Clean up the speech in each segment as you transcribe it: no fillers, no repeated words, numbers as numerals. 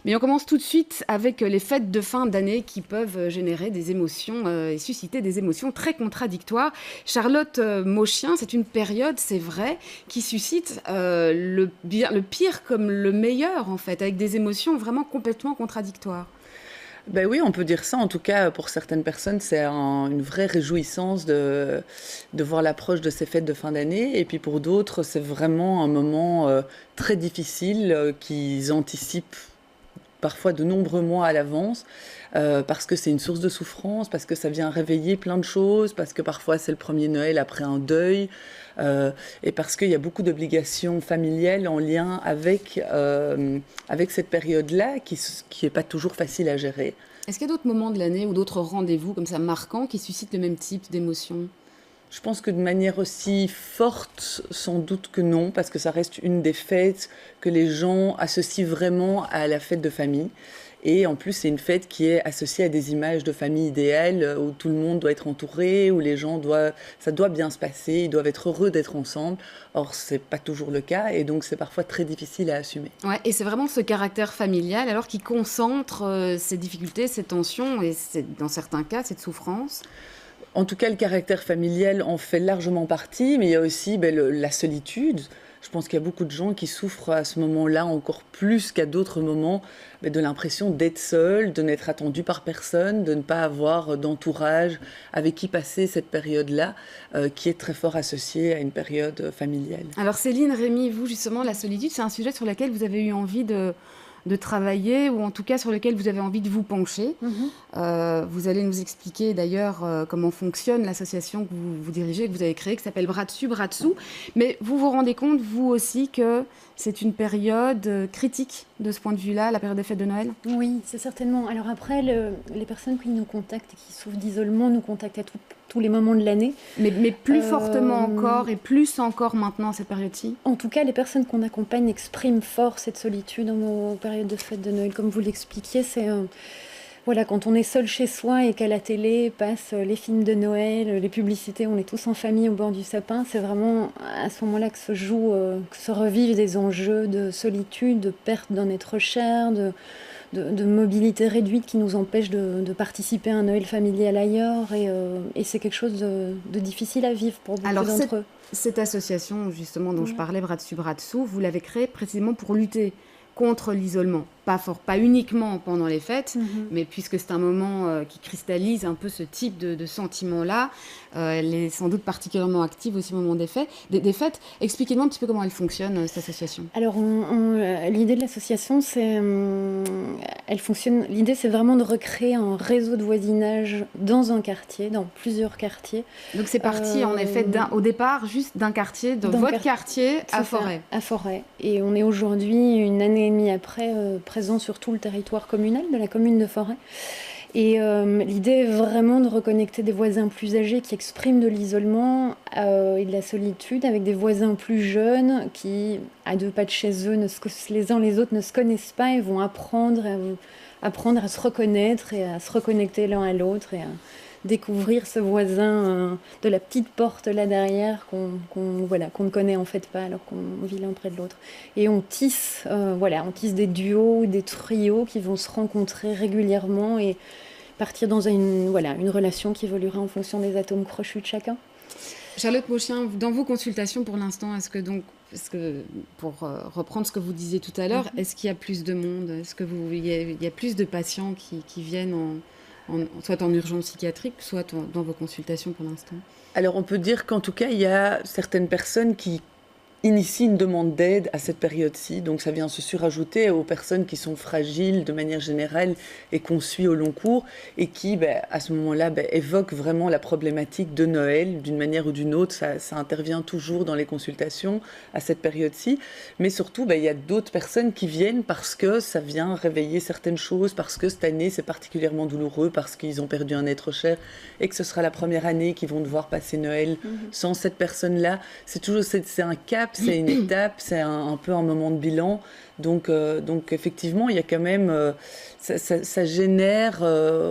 Mais on commence tout de suite avec les fêtes de fin d'année qui peuvent générer des émotions et susciter des émotions très contradictoires. Charlotte Mauchien, c'est une période, c'est vrai, qui suscite le pire comme le meilleur, en fait, avec des émotions vraiment complètement contradictoires. Ben oui, on peut dire ça. En tout cas, pour certaines personnes, c'est une vraie réjouissance de voir l'approche de ces fêtes de fin d'année. Et puis pour d'autres, c'est vraiment un moment très difficile qu'ils anticipent parfois de nombreux mois à l'avance, parce que c'est une source de souffrance, parce que ça vient réveiller plein de choses, parce que parfois c'est le premier Noël après un deuil, et parce qu'il y a beaucoup d'obligations familiales en lien avec cette période-là qui n'est pas toujours facile à gérer. Est-ce qu'il y a d'autres moments de l'année ou d'autres rendez-vous comme ça marquants qui suscitent le même type d'émotion? Je pense que de manière aussi forte, sans doute que non, parce que ça reste une des fêtes que les gens associent vraiment à la fête de famille. Et en plus, c'est une fête qui est associée à des images de famille idéales, où tout le monde doit être entouré, où ça doit bien se passer, ils doivent être heureux d'être ensemble. Or, c'est pas toujours le cas, et donc c'est parfois très difficile à assumer. Ouais, et c'est vraiment ce caractère familial alors qui concentre ces difficultés, ces tensions et dans certains cas cette souffrance. En tout cas, le caractère familial en fait largement partie, mais il y a aussi la solitude. Je pense qu'il y a beaucoup de gens qui souffrent à ce moment-là encore plus qu'à d'autres moments de l'impression d'être seul, de n'être attendu par personne, de ne pas avoir d'entourage avec qui passer cette période-là, qui est très fort associée à une période familiale. Alors Céline, Rémi, vous justement, la solitude, c'est un sujet sur lequel vous avez eu envie de travailler, ou en tout cas sur lequel vous avez envie de vous pencher. Vous allez nous expliquer d'ailleurs comment fonctionne l'association que vous dirigez, que vous avez créée, qui s'appelle Bras dessus, Bras dessous. Mais vous vous rendez compte, vous aussi, que c'est une période critique de ce point de vue-là, la période des fêtes de Noël? Oui, c'est certainement. Alors après, les personnes qui nous contactent et qui souffrent d'isolement nous contactent à tous les moments de l'année. Mais plus fortement encore, et plus encore maintenant à cette période-ci? En tout cas, les personnes qu'on accompagne expriment fort cette solitude en période de fête de Noël. Comme vous l'expliquiez, c'est... Voilà, quand on est seul chez soi et qu'à la télé passent les films de Noël, les publicités, on est tous en famille au bord du sapin, c'est vraiment à ce moment-là que se revivent des enjeux de solitude, de perte d'un être cher, de mobilité réduite qui nous empêche de participer à un Noël familial ailleurs. Et c'est quelque chose de difficile à vivre pour beaucoup d'entre eux. Cette association, justement, dont je parlais, Bras dessus, Bras dessous, vous l'avez créée précisément pour lutter contre l'isolement. Pas uniquement pendant les fêtes, mais puisque c'est un moment qui cristallise un peu ce type de sentiment-là, elle est sans doute particulièrement active aussi au moment des fêtes. Expliquez-moi un petit peu comment elle fonctionne, cette association. Alors, l'idée de l'association, l'idée, c'est vraiment de recréer un réseau de voisinage dans un quartier, dans plusieurs quartiers. Donc c'est parti en effet au départ juste d'un quartier, de votre quartier à Forêt. À Forêt. Et on est aujourd'hui, une année et demie après, présent sur tout le territoire communal de la commune de Forêt. Et l'idée est vraiment de reconnecter des voisins plus âgés qui expriment de l'isolement et de la solitude avec des voisins plus jeunes qui, à deux pas de chez eux, les uns les autres ne se connaissent pas et vont apprendre à se reconnaître et à se reconnecter l'un à l'autre et à découvrir ce voisin de la petite porte là derrière qu'on ne connaît en fait pas alors qu'on vit l'un près de l'autre. Et on tisse des duos, des trios qui vont se rencontrer régulièrement et partir dans une relation qui évoluera en fonction des atomes crochus de chacun. Charlotte Mauchien, dans vos consultations pour l'instant, pour reprendre ce que vous disiez tout à l'heure, est-ce qu'il y a plus de monde? Est-ce qu'il y a plus de patients qui viennent soit en urgence psychiatrique, soit dans vos consultations pour l'instant? Alors on peut dire qu'en tout cas, il y a certaines personnes qui initie une demande d'aide à cette période-ci. Donc ça vient se surajouter aux personnes qui sont fragiles de manière générale et qu'on suit au long cours et qui, à ce moment-là, évoquent vraiment la problématique de Noël d'une manière ou d'une autre. Ça intervient toujours dans les consultations à cette période-ci. Mais surtout, il y a d'autres personnes qui viennent parce que ça vient réveiller certaines choses, parce que cette année, c'est particulièrement douloureux, parce qu'ils ont perdu un être cher et que ce sera la première année qu'ils vont devoir passer Noël sans cette personne-là. C'est un cap c'est une étape, c'est un peu un moment de bilan. Donc effectivement, il y a quand même, ça génère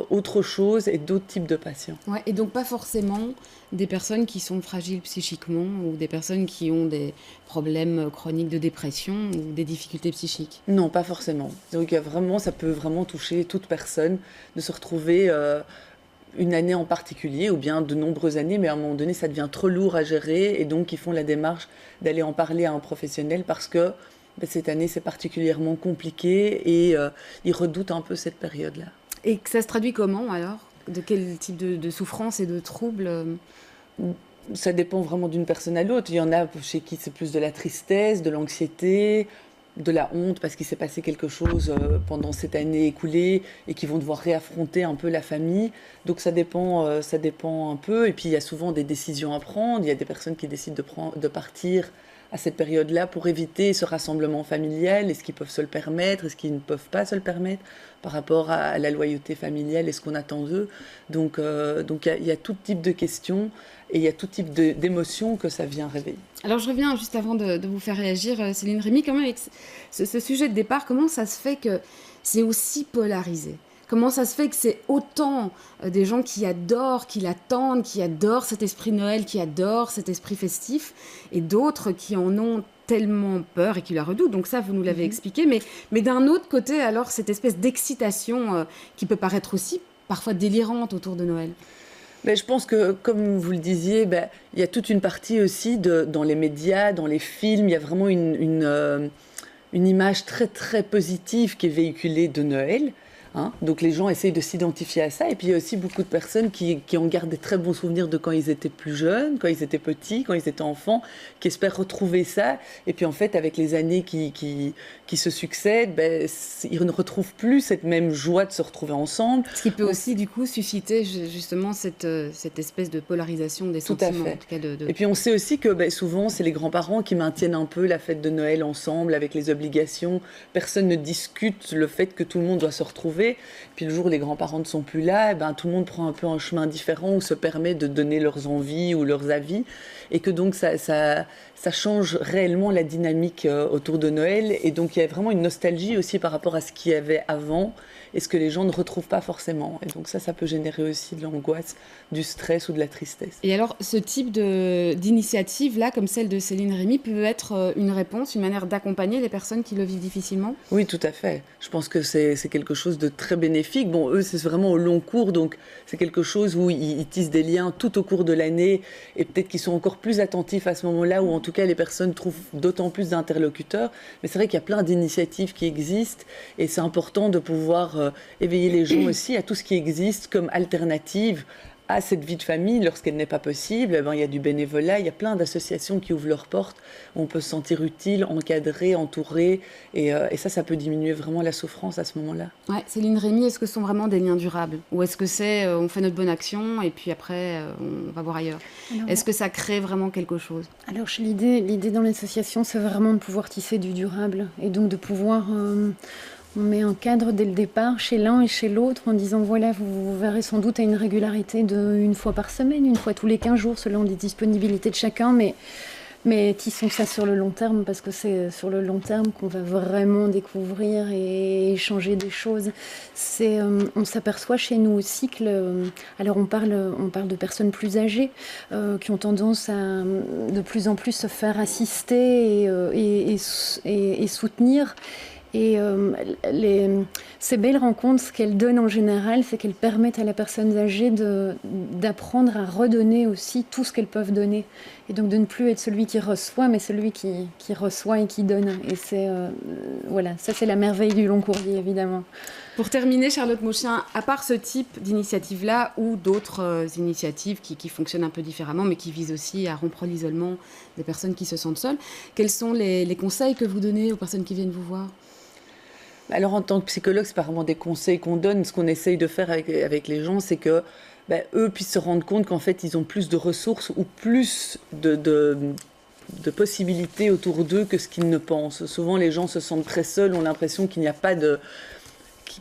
autre chose et d'autres types de patients. Ouais, et donc pas forcément des personnes qui sont fragiles psychiquement ou des personnes qui ont des problèmes chroniques de dépression ou des difficultés psychiques. Non, pas forcément. Donc ça peut vraiment toucher toute personne de se retrouver une année en particulier ou bien de nombreuses années, mais à un moment donné, ça devient trop lourd à gérer et donc ils font la démarche d'aller en parler à un professionnel parce que cette année, c'est particulièrement compliqué et ils redoutent un peu cette période-là. Et que ça se traduit comment alors? De quel type de souffrance et de troubles? Ça dépend vraiment d'une personne à l'autre. Il y en a chez qui c'est plus de la tristesse, de l'anxiété, de la honte parce qu'il s'est passé quelque chose pendant cette année écoulée et qui vont devoir réaffronter un peu la famille. Donc ça dépend un peu. Et puis il y a souvent des décisions à prendre. Il y a des personnes qui décident de partir à cette période-là pour éviter ce rassemblement familial. Est-ce qu'ils peuvent se le permettre? Est-ce qu'ils ne peuvent pas se le permettre par rapport à la loyauté familiale et ce qu'on attend d'eux? Donc il y a tout type de questions et il y a tout type d'émotions que ça vient réveiller. Alors je reviens juste avant de vous faire réagir, Céline Rémy, quand même avec ce sujet de départ, comment ça se fait que c'est aussi polarisé? Comment ça se fait que c'est autant des gens qui adorent, qui l'attendent, qui adorent cet esprit Noël, qui adorent cet esprit festif, et d'autres qui en ont tellement peur et qui la redoutent. Donc ça, vous nous l'avez expliqué. Mais d'un autre côté, alors, cette espèce d'excitation qui peut paraître aussi parfois délirante autour de Noël. Mais je pense que, comme vous le disiez, il y a toute une partie aussi dans les médias, dans les films, il y a vraiment une image très très positive qui est véhiculée de Noël. Donc les gens essayent de s'identifier à ça. Et puis il y a aussi beaucoup de personnes qui en gardent des très bons souvenirs de quand ils étaient plus jeunes, quand ils étaient petits, quand ils étaient enfants, qui espèrent retrouver ça. Et puis en fait, avec les années qui se succèdent, ils ne retrouvent plus cette même joie de se retrouver ensemble. Ce qui peut aussi du coup susciter justement cette espèce de polarisation des sentiments. Tout à fait. En tout cas Et puis on sait aussi que souvent c'est les grands-parents qui maintiennent un peu la fête de Noël ensemble avec les obligations. Personne ne discute le fait que tout le monde doit se retrouver. Puis le jour où les grands-parents ne sont plus là, tout le monde prend un peu un chemin différent ou se permet de donner leurs envies ou leurs avis. Et que donc ça change réellement la dynamique autour de Noël. Et donc il y a vraiment une nostalgie aussi par rapport à ce qu'il y avait avant et ce que les gens ne retrouvent pas forcément. Et donc ça peut générer aussi de l'angoisse, du stress ou de la tristesse. Et alors ce type d'initiative-là, comme celle de Céline Rémy, peut être une réponse, une manière d'accompagner les personnes qui le vivent difficilement? Oui, tout à fait. Je pense que c'est quelque chose de très bénéfique. Bon, eux, c'est vraiment au long cours, donc c'est quelque chose où ils tissent des liens tout au cours de l'année et peut-être qu'ils sont encore plus attentifs à ce moment-là, ou en tout cas les personnes trouvent d'autant plus d'interlocuteurs. Mais c'est vrai qu'il y a plein d'initiatives qui existent et c'est important de pouvoir éveiller les gens aussi à tout ce qui existe comme alternative à cette vie de famille lorsqu'elle n'est pas possible. Il y a du bénévolat, il y a plein d'associations qui ouvrent leurs portes où on peut se sentir utile, encadré, entouré et ça peut diminuer vraiment la souffrance à ce moment-là. Ouais, Céline Rémy, est-ce que ce sont vraiment des liens durables ou est-ce que c'est on fait notre bonne action et puis après on va voir ailleurs? Est-ce que ça crée vraiment quelque chose? Alors l'idée dans l'association, c'est vraiment de pouvoir tisser du durable et donc de pouvoir on met un cadre dès le départ chez l'un et chez l'autre en disant voilà, vous verrez sans doute à une régularité d'une fois par semaine, une fois tous les 15 jours selon les disponibilités de chacun, mais tissons ça sur le long terme parce que c'est sur le long terme qu'on va vraiment découvrir et échanger des choses. On s'aperçoit chez nous aussi que alors on parle de personnes plus âgées qui ont tendance à de plus en plus se faire assister et soutenir. Et ces belles rencontres, ce qu'elles donnent en général, c'est qu'elles permettent à la personne âgée d'apprendre à redonner aussi tout ce qu'elles peuvent donner. Et donc de ne plus être celui qui reçoit, mais celui qui reçoit et qui donne. Et voilà, ça c'est la merveille du long courrier, évidemment. Pour terminer, Charlotte Mauchien, à part ce type d'initiative-là ou d'autres initiatives qui fonctionnent un peu différemment, mais qui visent aussi à rompre l'isolement des personnes qui se sentent seules, quels sont les conseils que vous donnez aux personnes qui viennent vous voir ? Alors en tant que psychologue, c'est pas vraiment des conseils qu'on donne. Ce qu'on essaye de faire avec les gens, c'est que eux puissent se rendre compte qu'en fait, ils ont plus de ressources ou plus de possibilités autour d'eux que ce qu'ils ne pensent. Souvent, les gens se sentent très seuls, ont l'impression qu'il n'y a pas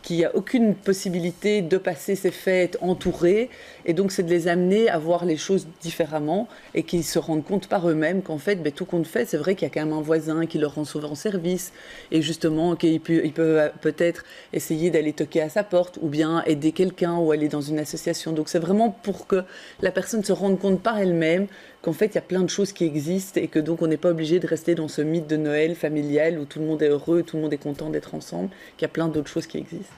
qu'il n'y a aucune possibilité de passer ces fêtes entourés. Et donc, c'est de les amener à voir les choses différemment et qu'ils se rendent compte par eux-mêmes qu'en fait, tout compte fait, c'est vrai qu'il y a quand même un voisin qui leur rend souvent service et justement qu'il peut peut-être essayer d'aller toquer à sa porte ou bien aider quelqu'un ou aller dans une association. Donc, c'est vraiment pour que la personne se rende compte par elle-même qu'en fait, il y a plein de choses qui existent et que donc on n'est pas obligé de rester dans ce mythe de Noël familial où tout le monde est heureux, tout le monde est content d'être ensemble, qu'il y a plein d'autres choses qui existent.